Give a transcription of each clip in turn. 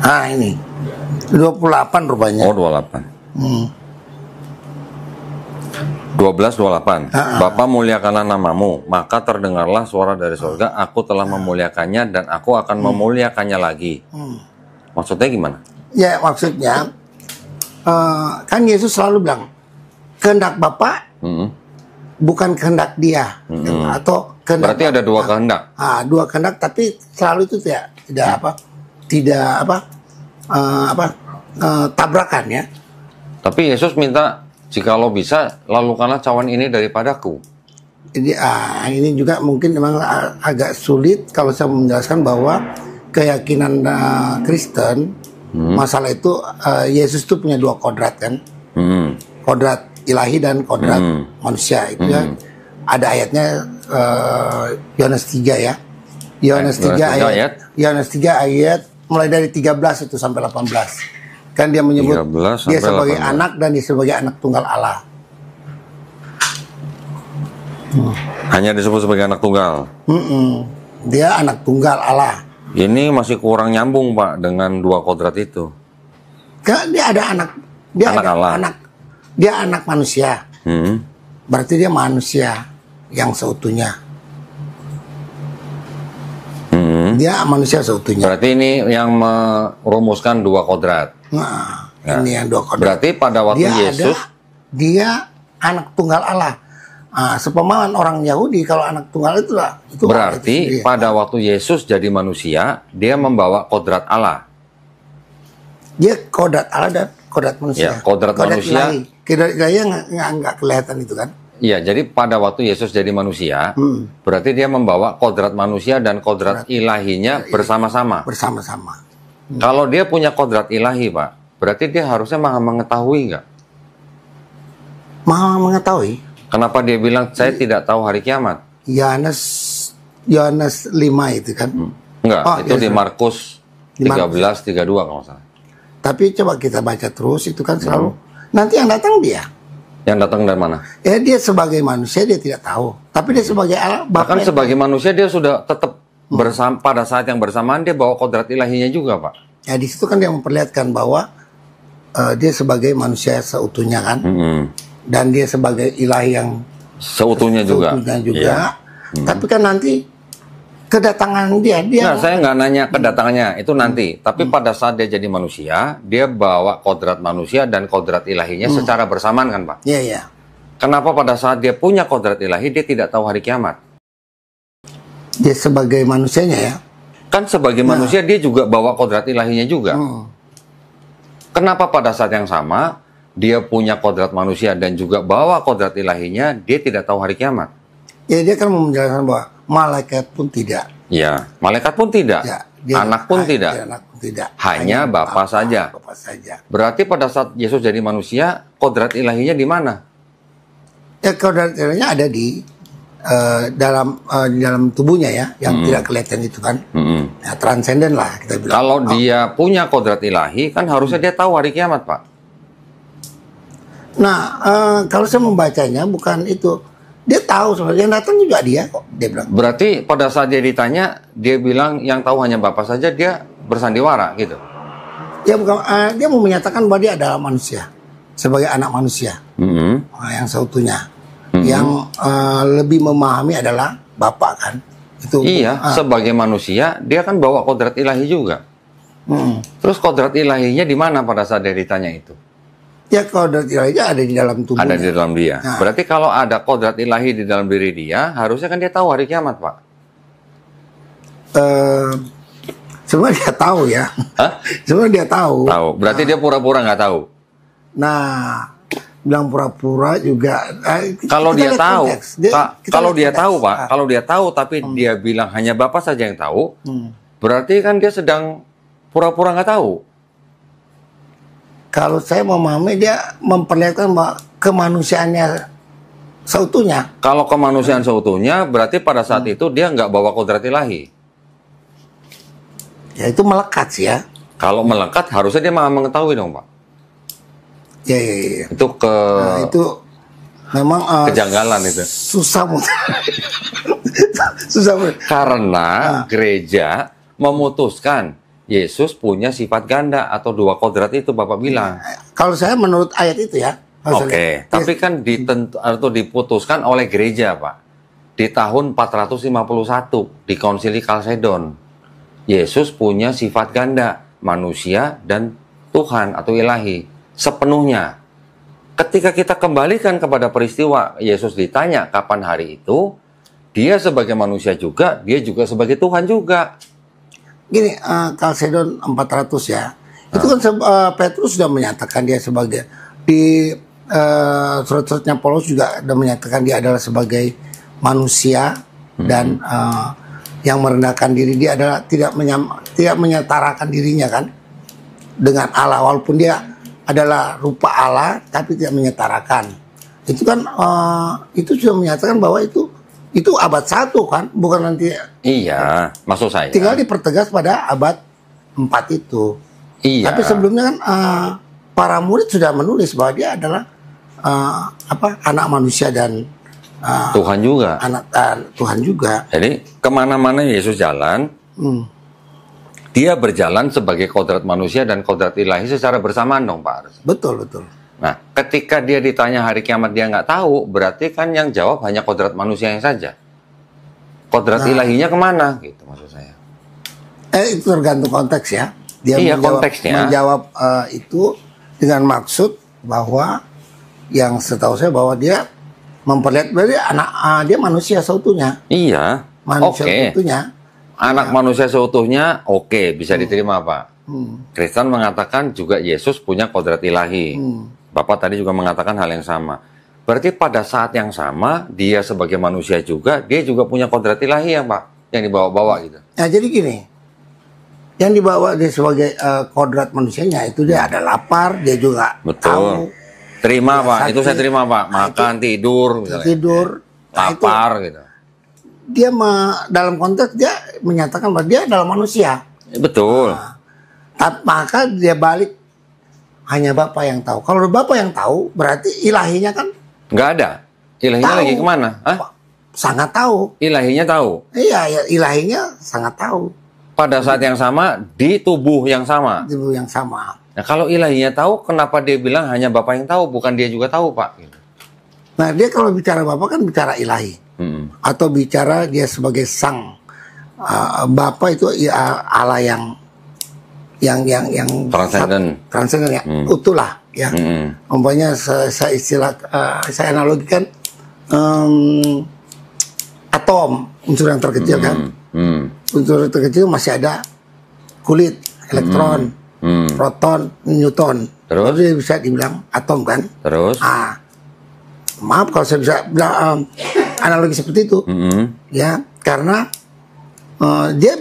Ah, ini 28 rupanya. Oh, 28. 12:28. Bapa, muliakanlah namamu, maka terdengarlah suara dari surga, aku telah memuliakannya dan aku akan memuliakannya lagi. Maksudnya gimana? Ya, maksudnya kan Yesus selalu bilang kehendak Bapa bukan kehendak dia, atau kehendak. Berarti ada dua kehendak. Dua kehendak, tapi selalu itu tidak tabrakan ya. Tapi Yesus minta, jikalau bisa, lalukanlah cawan ini daripadaku. Jadi ini juga mungkin memang agak sulit kalau saya menjelaskan bahwa keyakinan Kristen masalah itu Yesus itu punya dua kodrat kan, kodrat ilahi dan kodrat manusia itu ya. Ada ayatnya Yohanes 3 ya, Yohanes 3 ayat mulai dari 13 itu sampai 18. Kan dia menyebut dia sebagai 18. Anak dan dia sebagai anak tunggal Allah. Hanya disebut sebagai anak tunggal. Dia anak tunggal Allah. Ini masih kurang nyambung, Pak, dengan dua kodrat itu. Kan dia ada anak, dia anak ada Allah. Dia anak manusia. Berarti dia manusia yang seutuhnya. Dia manusia seutuhnya. Berarti ini yang merumuskan dua kodrat. Nah, ini yang dua kodrat. Berarti pada waktu Yesus dia anak tunggal Allah. Sepemahaman orang Yahudi kalau anak tunggal itu berarti pada waktu Yesus jadi manusia, dia membawa kodrat Allah. Dia kodrat Allah dan kodrat manusia. Ya, kodrat manusia. Kodrat ilahi nggak kelihatan itu kan? Iya, jadi pada waktu Yesus jadi manusia, berarti dia membawa kodrat manusia dan kodrat ilahinya bersama-sama. Bersama-sama. Kalau dia punya kodrat ilahi, Pak, berarti dia harusnya maha mengetahui nggak? Maha mengetahui. Kenapa dia bilang saya tidak tahu hari kiamat? Yohanes 5 itu kan? Enggak, itu di Markus 13:32 kalau salah. Tapi coba kita baca terus, itu kan selalu nanti yang datang dia. Yang datang dari mana? Ya, dia sebagai manusia dia tidak tahu, tapi dia sebagai Allah. Bahkan sebagai manusia dia sudah tetap bersama, pada saat yang bersamaan dia bawa kodrat ilahinya juga, Pak. Ya, di situ kan dia memperlihatkan bahwa dia sebagai manusia seutuhnya kan, dan dia sebagai ilahi yang seutuhnya juga. Ya. Tapi kan nanti kedatangan dia. Nah, saya nggak nanya kedatangannya itu nanti, tapi pada saat dia jadi manusia, dia bawa kodrat manusia dan kodrat ilahinya secara bersamaan kan, Pak? Iya, iya. Kenapa pada saat dia punya kodrat ilahi dia tidak tahu hari kiamat? Dia sebagai manusianya ya. Kan sebagai manusia dia juga bawa kodrat ilahinya juga. Kenapa pada saat yang sama dia punya kodrat manusia dan juga bawa kodrat ilahinya, dia tidak tahu hari kiamat? Ya, dia kan menjelaskan bahwa malaikat pun tidak. Ya, malaikat pun tidak. Ya, anak pun tidak. Anak pun tidak. Hanya Bapa saja. Bapa saja. Berarti pada saat Yesus jadi manusia, kodrat ilahinya di mana? Ya, kodrat ilahinya ada di dalam tubuhnya ya, yang tidak kelihatan itu kan. Ya, transenden lah kita bilang. Kalau dia punya kodrat ilahi, kan harusnya dia tahu hari kiamat, Pak. Nah, kalau saya membacanya bukan itu. Dia tahu sebenarnya, yang datang juga dia kok, dia bilang. Berarti pada saat dia ditanya, dia bilang yang tahu hanya Bapa saja, dia bersandiwara gitu. Ya bukan, dia mau menyatakan bahwa dia adalah manusia, sebagai anak manusia, yang seutuhnya, yang lebih memahami adalah Bapa kan. Itu. Iya, sebagai manusia dia kan bawa kodrat ilahi juga. Terus kodrat ilahinya di mana pada saat dia ditanya itu? Ya, kodrat ilahinya ada di dalam tubuhnya. Ada di dalam dia. Nah. Berarti kalau ada kodrat ilahi di dalam diri dia, harusnya kan dia tahu hari kiamat, Pak. Sebenarnya dia tahu ya. Sebenarnya dia tahu. Tahu. Berarti dia pura-pura nggak tahu. Nah, bilang pura-pura juga. Kalau dia tahu, kalau dia tahu, Pak, kalau dia tahu tapi dia bilang hanya Bapa saja yang tahu, berarti kan dia sedang pura-pura nggak tahu. Kalau saya memahami, dia memperlihatkan bahwa kemanusiaannya seutuhnya. Kalau kemanusiaan seutuhnya, berarti pada saat itu dia nggak bawa kodrat ilahi. Ya, itu melekat sih ya. Kalau melekat, harusnya dia malah mengetahui dong, Pak. Ya. Itu itu memang kejanggalan itu. Susah susah. Karena gereja memutuskan Yesus punya sifat ganda atau dua kodrat itu Bapak bilang. Kalau saya menurut ayat itu ya. Oke, tapi kan diputuskan oleh gereja, Pak. Di tahun 451 di Konsili Kalsedon. Yesus punya sifat ganda, manusia dan Tuhan atau ilahi sepenuhnya. Ketika kita kembalikan kepada peristiwa Yesus ditanya kapan hari itu, dia sebagai manusia juga, dia juga sebagai Tuhan juga. Gini, Kalsedon 400 ya. Itu kan Petrus sudah menyatakan dia sebagai, di surat-suratnya Paulus juga sudah menyatakan dia adalah sebagai manusia dan yang merendahkan diri. Dia adalah tidak menyetarakan dirinya kan dengan Allah, walaupun dia adalah rupa Allah tapi tidak menyetarakan. Itu kan itu sudah menyatakan bahwa itu abad 1 kan, bukan nanti. Iya, maksud saya. Tinggal dipertegas pada abad 4 itu. Iya. Tapi sebelumnya kan para murid sudah menulis bahwa dia adalah anak manusia dan Tuhan juga. Anak Tuhan juga. Jadi kemana-mana Yesus jalan, dia berjalan sebagai kodrat manusia dan kodrat ilahi secara bersamaan dong Pak. Betul. Nah, ketika dia ditanya hari kiamat dia nggak tahu, berarti kan yang jawab hanya kodrat manusia yang saja. Kodrat ilahinya kemana? Gitu maksud saya. Itu tergantung konteks ya. Dia menjawab itu dengan maksud bahwa yang setahu saya bahwa dia memperlihat berarti dia manusia seutuhnya. Iya. Manusia seutuhnya. Anak manusia seutuhnya bisa diterima Pak. Kristen mengatakan juga Yesus punya kodrat ilahi. Bapak tadi juga mengatakan hal yang sama. Berarti pada saat yang sama, dia sebagai manusia juga, dia juga punya kodrat ilahi ya Pak, yang dibawa-bawa gitu. Nah jadi gini, yang dibawa dia sebagai kodrat manusianya itu dia ada lapar, dia juga tahu. Terima Pak, itu saya terima Pak. Makan, tidur, misalnya. Tidur, lapar gitu. Dia dalam konteks dia menyatakan bahwa dia adalah manusia. Betul. Maka dia balik. Hanya Bapa yang tahu. Kalau Bapa yang tahu, berarti ilahinya kan nggak ada. Ilahinya tahu. Lagi kemana? Hah? Sangat tahu. Ilahinya tahu. Iya, ilahinya sangat tahu. Pada saat yang sama, di tubuh yang sama. Tubuh yang sama. Nah, kalau ilahinya tahu, kenapa dia bilang hanya Bapa yang tahu, bukan dia juga tahu, Pak? Nah, dia kalau bicara Bapa kan bicara ilahi. Atau bicara dia sebagai sang. Bapa itu Allah yang transenden ya, utuh lah ya. Umpamanya saya analogikan atom, unsur yang terkecil kan. Unsur terkecil masih ada kulit, elektron, proton, neutron. Terus dia bisa dibilang atom kan. Terus maaf kalau saya bisa bilang analogi seperti itu ya, karena dia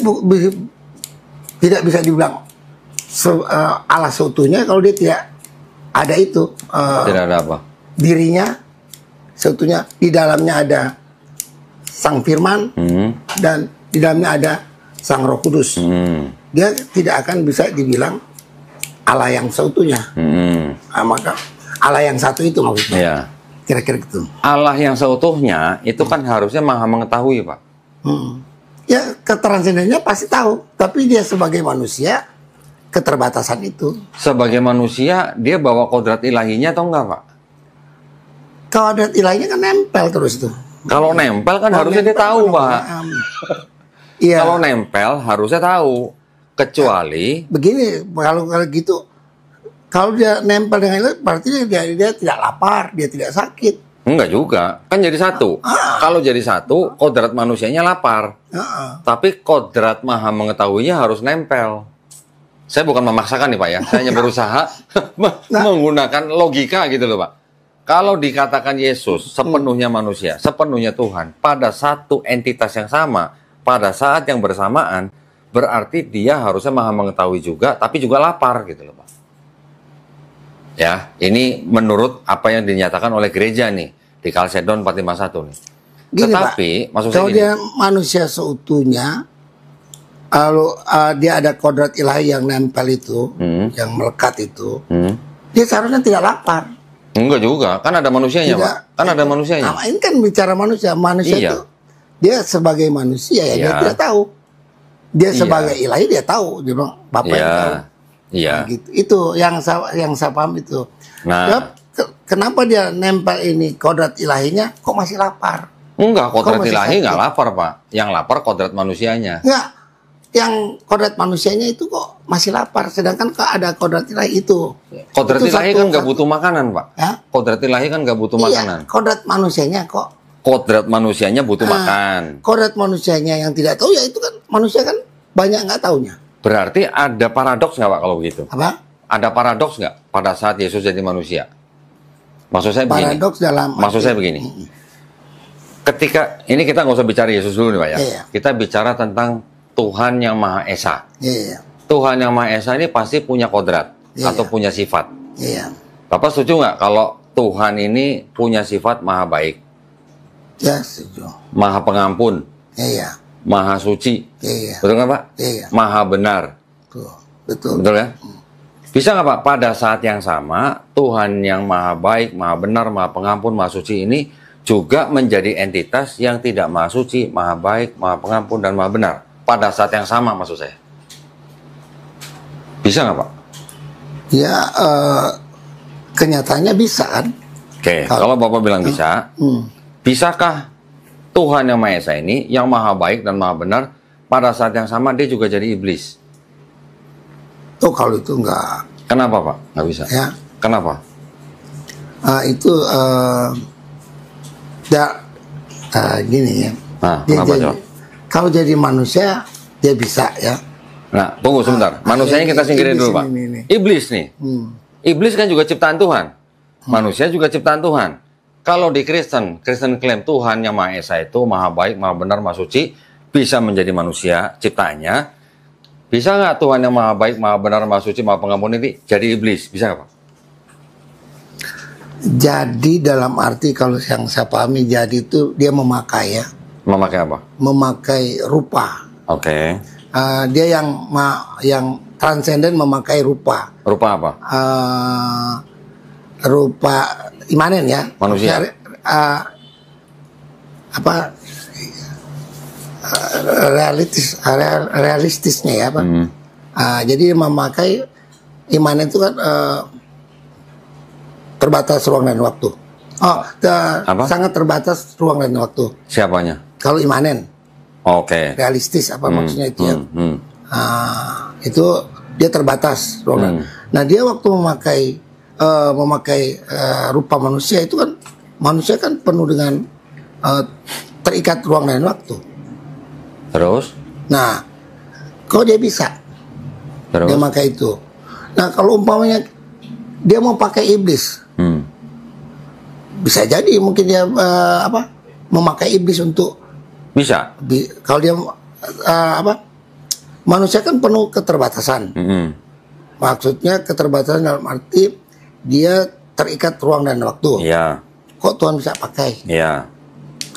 tidak bisa dibilang Allah seutuhnya kalau dia tidak ada itu. Tidak ada apa? Dirinya seutuhnya, di dalamnya ada Sang Firman dan di dalamnya ada Sang Roh Kudus. Dia tidak akan bisa dibilang Allah yang seutuhnya. Maka Allah yang satu itu maksudnya. Ya. Kira-kira gitu. Allah yang seutuhnya itu kan harusnya maha mengetahui Pak. Ya ketranscendennya pasti tahu, tapi dia sebagai manusia keterbatasan itu. Sebagai manusia, dia bawa kodrat ilahinya atau enggak, Pak? Kodrat ilahinya kan nempel terus tuh. Kalau nempel kan harusnya dia tahu, Pak. Iya. Kalau nempel harusnya tahu. Kecuali begini, kalau gitu, kalau dia nempel dengan itu, berarti dia tidak lapar, dia tidak sakit. Enggak juga, kan jadi satu. Kalau jadi satu, kodrat manusianya lapar. Tapi kodrat maha mengetahuinya harus nempel. Saya bukan memaksakan nih Pak ya, saya hanya berusaha menggunakan logika gitu loh Pak. Kalau dikatakan Yesus sepenuhnya manusia, sepenuhnya Tuhan, pada satu entitas yang sama, pada saat yang bersamaan, berarti dia harusnya maha mengetahui juga, tapi juga lapar gitu loh Pak. Ya, ini menurut apa yang dinyatakan oleh gereja nih, di Kalsedon 451 nih. Gini, tetapi, Pak, maksud saya kalau dia manusia seutuhnya, lalu dia ada kodrat ilahi yang nempel itu, yang melekat itu, dia seharusnya tidak lapar. Enggak juga, kan ada manusianya tidak, Pak. Kan ada manusianya. Nah, ini kan bicara manusia. Manusia iya. itu, dia sebagai manusia ya, dia tidak tahu. Dia sebagai ilahi dia tahu, dia bilang Bapak yang tahu. Iya. Nah, gitu. Itu yang saya paham itu. Nah, kenapa dia nempel ini kodrat ilahinya kok masih lapar? enggak, kodrat masih ilahi sakit? nggak lapar, Pak. Yang lapar kodrat manusianya. Enggak. Yang kodrat manusianya itu kok masih lapar, sedangkan ada kodrat ilahi itu. Kodrat Itu ilahi kan nggak butuh makanan, Pak. Ya? Kodrat ilahi kan nggak butuh makanan. Iya, kodrat manusianya kok. Kodrat manusianya butuh makan. Kodrat manusianya yang tidak tahu ya itu kan manusia kan banyak nggak taunya. Berarti ada paradoks nggak, Pak, kalau begitu? Apa? Ada paradoks nggak pada saat Yesus jadi manusia? Maksud saya begini. Paradoks dalam Maksud saya begini. Ketika ini kita nggak usah bicara Yesus dulu nih, Pak ya. Iya. Kita bicara tentang Tuhan yang Maha Esa. Iya. Tuhan yang Maha Esa ini pasti punya kodrat atau punya sifat. Iya. Bapak setuju nggak kalau Tuhan ini punya sifat maha baik, Ya, setuju. maha pengampun, Iya. maha suci, Iya. betul nggak, Pak? Iya. Maha benar, Betul. betul ya? Bisa nggak, Pak? Pada saat yang sama Tuhan yang maha baik, maha benar, maha pengampun, maha suci ini juga menjadi entitas yang tidak maha suci, maha baik, maha pengampun, dan maha benar. Pada saat yang sama, maksud saya. Bisa nggak, Pak? Ya, kenyataannya bisa kan? Oke, kalau Bapak bilang bisa, bisakah Tuhan yang Maha Esa ini, yang maha baik dan maha benar, pada saat yang sama dia juga jadi iblis? Oh, kalau itu enggak. Kenapa, Pak? Nggak bisa. Ya. Kenapa? Itu gini ya. Nah, Dia kenapa, jadi- coba? kalau jadi manusia dia bisa ya. Nah, tunggu sebentar. Manusianya kita singkirin dulu, Pak. ini. Iblis nih. Iblis kan juga ciptaan Tuhan. Manusia juga ciptaan Tuhan. Kalau di Kristen klaim Tuhan yang Maha Esa itu maha baik, maha benar, maha suci, bisa menjadi manusia ciptaannya. Bisa nggak Tuhan yang maha baik, maha benar, maha suci, maha pengampun ini jadi iblis? Bisa nggak, Pak? Jadi dalam arti kalau yang saya pahami jadi itu dia memakai ya, Memakai apa? memakai rupa. Oke. Dia yang transenden memakai rupa. Rupa apa? Rupa imanen ya. Manusia. Realistisnya ya, Pak. Jadi memakai imanen itu kan terbatas ruang dan waktu. Sangat terbatas ruang dan waktu. Siapanya? Kalau imanen, Oke. realistis apa maksudnya itu ya? Hmm. Itu dia terbatas ruang dan. Nah dia waktu memakai rupa manusia itu kan manusia kan penuh dengan terikat ruang dan waktu. Terus? Nah, kok dia bisa? Terus? Dia pakai itu. Nah, kalau umpamanya dia mau pakai iblis, bisa jadi mungkin dia memakai iblis untuk Bisa. kalau dia manusia kan penuh keterbatasan. Maksudnya keterbatasan dalam arti dia terikat ruang dan waktu. Iya. Kok Tuhan bisa pakai? Iya.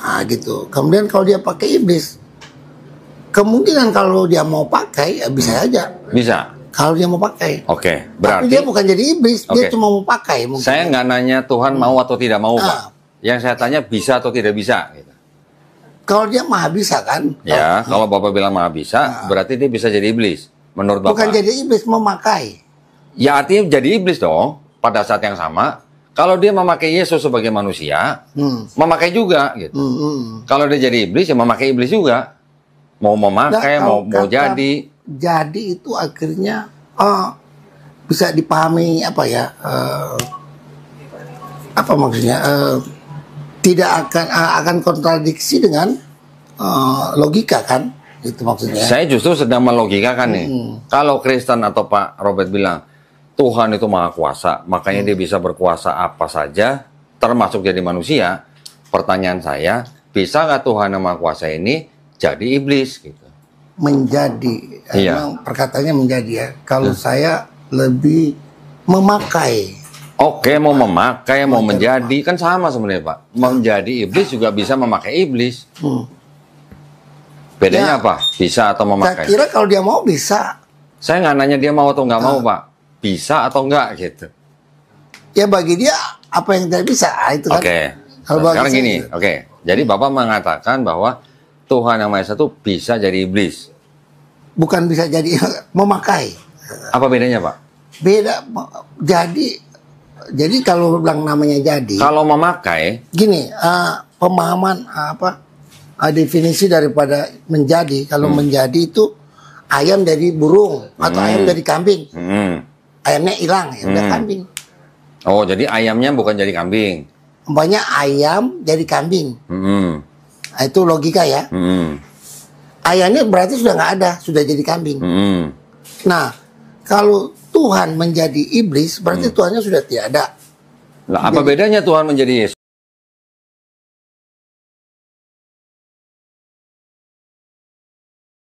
Nah, gitu. Kemudian kalau dia pakai iblis, kemungkinan kalau dia mau pakai ya bisa aja. Bisa. Kalau dia mau pakai. Oke. Tapi Berarti dia bukan jadi iblis, dia Oke. cuma mau pakai. Mungkin. saya nggak nanya Tuhan mau atau tidak mau, Pak. Yang saya tanya bisa atau tidak bisa. Gitu. Kalau dia maha bisa kan? Ya, kalau Bapak bilang maha bisa, berarti dia bisa jadi iblis. Menurut Bapak. Bukan jadi iblis, memakai. Ya artinya jadi iblis dong. Pada saat yang sama, kalau dia memakai Yesus sebagai manusia, memakai juga gitu. Kalau dia jadi iblis, ya memakai iblis juga. Mau memakai, Nah, mau jadi. Jadi itu akhirnya bisa dipahami apa ya? Apa maksudnya? Tidak akan kontradiksi dengan logika kan? Itu maksudnya. Saya justru sedang melogikakan nih. Kalau Kristen atau Pak Robert bilang Tuhan itu maha kuasa, makanya dia bisa berkuasa apa saja, termasuk jadi manusia. Pertanyaan saya, bisa nggak Tuhan yang maha kuasa ini jadi iblis? Gitu. Menjadi, Iya. emang perkataannya menjadi ya. Kalau saya lebih memakai. Oke, mau memakai, mau menjadi, kan sama sebenarnya Pak. Menjadi iblis juga bisa memakai iblis. Bedanya Ya. apa? Bisa atau Saya memakai? kira kalau dia mau bisa. Saya nggak nanya dia mau atau nggak mau Pak. Bisa atau nggak gitu. Ya bagi dia apa yang tidak bisa itu kan. Oke. Kalau Nah, bagi sekarang saya gini, gitu. oke. Jadi Bapak mengatakan bahwa Tuhan yang Maha Esa itu bisa jadi iblis. bukan bisa jadi memakai. Apa bedanya, Pak? Beda. Jadi kalau bilang namanya jadi. Kalau memakai, Gini, pemahaman definisi daripada menjadi. Kalau menjadi itu ayam dari burung atau ayam dari kambing. Ayamnya hilang, ya udah kambing. Oh, jadi ayamnya bukan jadi kambing. Umpamanya ayam jadi kambing. Nah, itu logika ya. Ayamnya berarti sudah nggak ada, sudah jadi kambing. Nah, kalau Tuhan menjadi iblis, berarti Tuhannya sudah tiada. Lah, apa bedanya Tuhan menjadi Yesus?